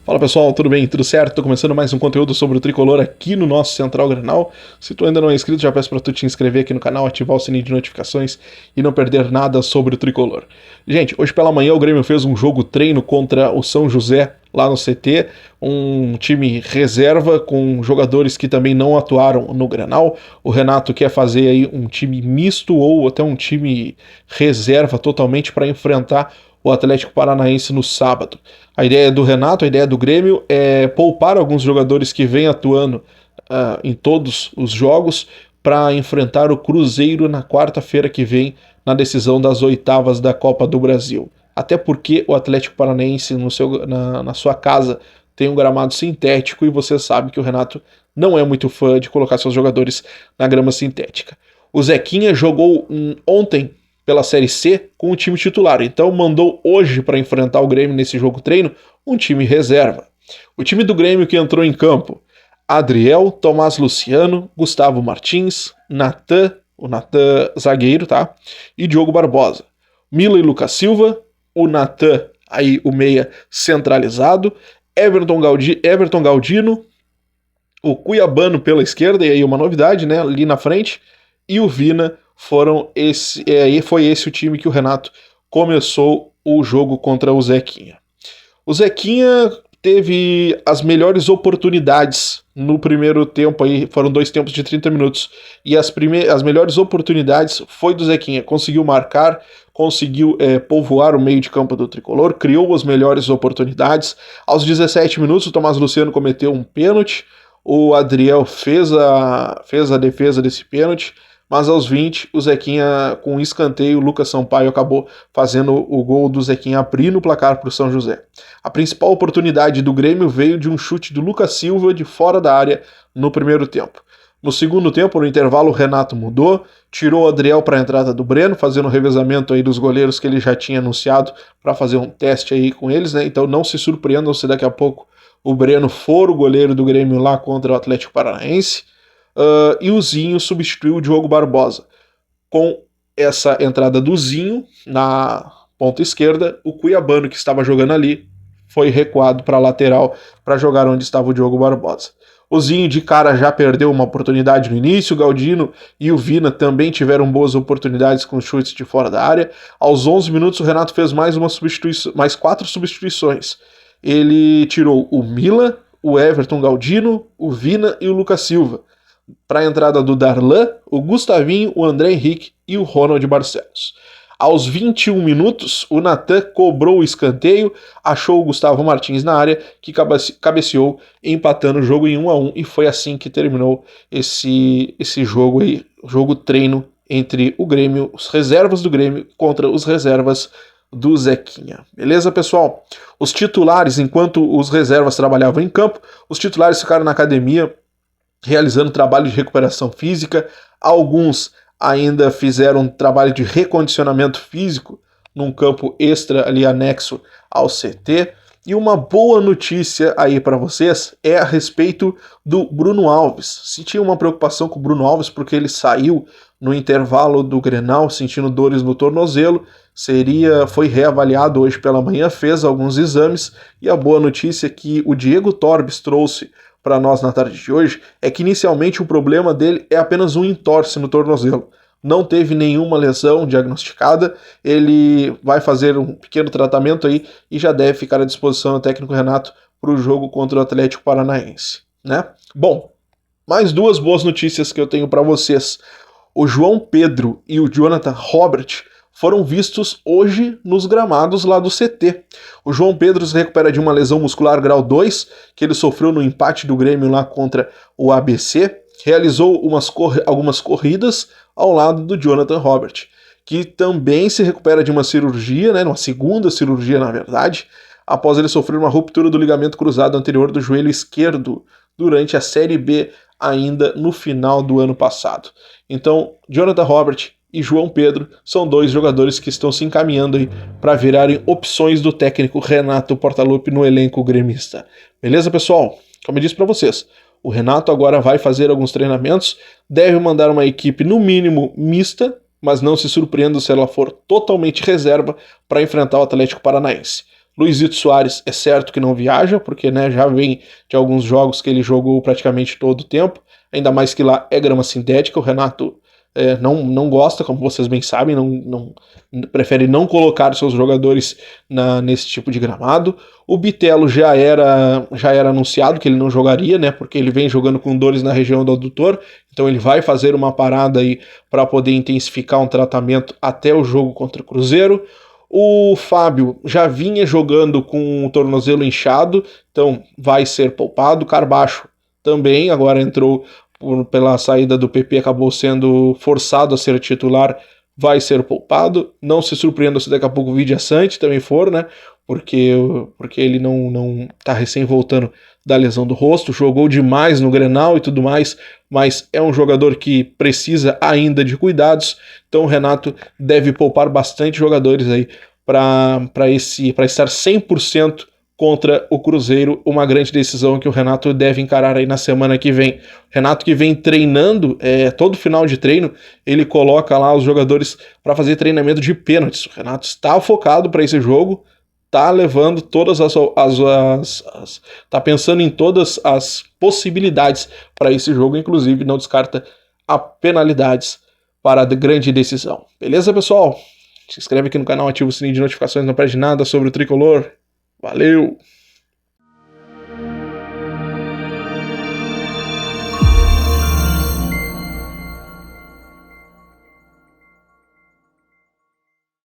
Fala pessoal, tudo bem? Tudo certo? Tô começando mais um conteúdo sobre o Tricolor aqui no nosso Central Grenal. Se tu ainda não é inscrito, já peço pra tu te inscrever aqui no canal, ativar o sininho de notificações e não perder nada sobre o Tricolor. Gente, hoje pela manhã o Grêmio fez um jogo treino contra o São José lá no CT, um time reserva com jogadores que também não atuaram no Grenal. O Renato quer fazer aí um time misto ou até um time reserva totalmente para enfrentar o Atlético Paranaense no sábado. A ideia do Renato, a ideia do Grêmio é poupar alguns jogadores que vêm atuando em todos os jogos para enfrentar o Cruzeiro na quarta-feira que vem na decisão das oitavas da Copa do Brasil. Até porque o Atlético Paranaense na sua casa tem um gramado sintético e você sabe que o Renato não é muito fã de colocar seus jogadores na grama sintética. O Zequinha jogou ontem pela Série C com o time titular, então mandou hoje para enfrentar o Grêmio nesse jogo treino um time reserva. O time do Grêmio que entrou em campo: Adriel, Tomás Luciano, Gustavo Martins, Natan, o Natan zagueiro, tá? E Diogo Barbosa. Mila e Lucas Silva, o Natan, aí o meia centralizado, Everton Galdino, o Cuiabano pela esquerda, e aí uma novidade, né, ali na frente, e o Vina. Foi esse o time que o Renato começou o jogo contra o Zequinha. O Zequinha teve as melhores oportunidades no primeiro tempo, aí foram 2 tempos de 30 minutos, e as melhores oportunidades foi do Zequinha. Conseguiu marcar, conseguiu povoar o meio de campo do Tricolor, criou as melhores oportunidades. Aos 17 minutos o Tomás Luciano cometeu um pênalti, o Adriel fez a defesa desse pênalti, mas aos 20, o Zequinha, com um escanteio, o Lucas Sampaio acabou fazendo o gol do Zequinha, abrindo o placar para o São José. A principal oportunidade do Grêmio veio de um chute do Lucas Silva de fora da área no primeiro tempo. No segundo tempo, no intervalo, o Renato mudou, tirou o Adriel para a entrada do Breno, fazendo o revezamento aí dos goleiros que ele já tinha anunciado para fazer um teste aí com eles, né? Então não se surpreendam se daqui a pouco o Breno for o goleiro do Grêmio lá contra o Atlético Paranaense. E o Zinho substituiu o Diogo Barbosa. Com essa entrada do Zinho na ponta esquerda, o Cuiabano, que estava jogando ali, foi recuado para a lateral para jogar onde estava o Diogo Barbosa. O Zinho de cara já perdeu uma oportunidade no início, o Galdino e o Vina também tiveram boas oportunidades com chutes de fora da área. Aos 11 minutos o Renato fez mais 4 substituições. Ele tirou o Mila, o Everton Galdino, o Vina e o Lucas Silva, para a entrada do Darlan, o Gustavinho, o André Henrique e o Ronald Barcelos. Aos 21 minutos, o Natan cobrou o escanteio, achou o Gustavo Martins na área, que cabeceou, empatando o jogo em 1-1, e foi assim que terminou esse jogo aí, jogo treino entre o Grêmio, os reservas do Grêmio contra os reservas do Zequinha. Beleza, pessoal? Os titulares, enquanto os reservas trabalhavam em campo, os titulares ficaram na academia, realizando trabalho de recuperação física. Alguns ainda fizeram um trabalho de recondicionamento físico num campo extra ali anexo ao CT. E uma boa notícia aí para vocês é a respeito do Bruno Alves. Se tinha uma preocupação com o Bruno Alves porque ele saiu no intervalo do Grenal sentindo dores no tornozelo, foi reavaliado hoje pela manhã, fez alguns exames, e a boa notícia é que o Diego Torbes trouxe para nós na tarde de hoje é que inicialmente o problema dele é apenas um entorse no tornozelo. Não teve nenhuma lesão diagnosticada, ele vai fazer um pequeno tratamento aí e já deve ficar à disposição do técnico Renato para o jogo contra o Atlético Paranaense, né? Bom, mais 2 boas notícias que eu tenho para vocês. O João Pedro e o Jonathan Robert foram vistos hoje nos gramados lá do CT. O João Pedro se recupera de uma lesão muscular grau 2, que ele sofreu no empate do Grêmio lá contra o ABC. Realizou algumas corridas ao lado do Jonathan Robert, que também se recupera de uma cirurgia, né, uma segunda cirurgia na verdade, após ele sofrer uma ruptura do ligamento cruzado anterior do joelho esquerdo durante a Série B ainda no final do ano passado. Então, Jonathan Robert e João Pedro são 2 jogadores que estão se encaminhando aí para virarem opções do técnico Renato Portaluppi no elenco gremista. Beleza, pessoal? Como eu disse para vocês, o Renato agora vai fazer alguns treinamentos, deve mandar uma equipe no mínimo mista, mas não se surpreenda se ela for totalmente reserva para enfrentar o Atlético Paranaense. Luizito Soares é certo que não viaja, porque né, já vem de alguns jogos que ele jogou praticamente todo o tempo, ainda mais que lá é grama sintética, o Renato não gosta, como vocês bem sabem, prefere não colocar seus jogadores nesse tipo de gramado. O Bitelo já era anunciado que ele não jogaria, né? Porque ele vem jogando com dores na região do adutor, então ele vai fazer uma parada aí para poder intensificar um tratamento até o jogo contra o Cruzeiro. O Fábio já vinha jogando com o tornozelo inchado, então vai ser poupado. Carbacho também, agora entrou pela saída do PP, acabou sendo forçado a ser titular, vai ser poupado. Não se surpreenda se daqui a pouco o Vidia Sante também for, né? Porque ele não tá recém voltando da lesão do rosto, jogou demais no Grenal e tudo mais, mas é um jogador que precisa ainda de cuidados, então o Renato deve poupar bastante jogadores aí para estar 100% contra o Cruzeiro, uma grande decisão que o Renato deve encarar aí na semana que vem. Renato que vem treinando, todo final de treino, ele coloca lá os jogadores para fazer treinamento de pênaltis. O Renato está focado para esse jogo, tá levando todas tá pensando em todas as possibilidades para esse jogo, inclusive não descarta a penalidades para a grande decisão. Beleza, pessoal? Se inscreve aqui no canal, ativa o sininho de notificações, não perde nada sobre o tricolor. Valeu!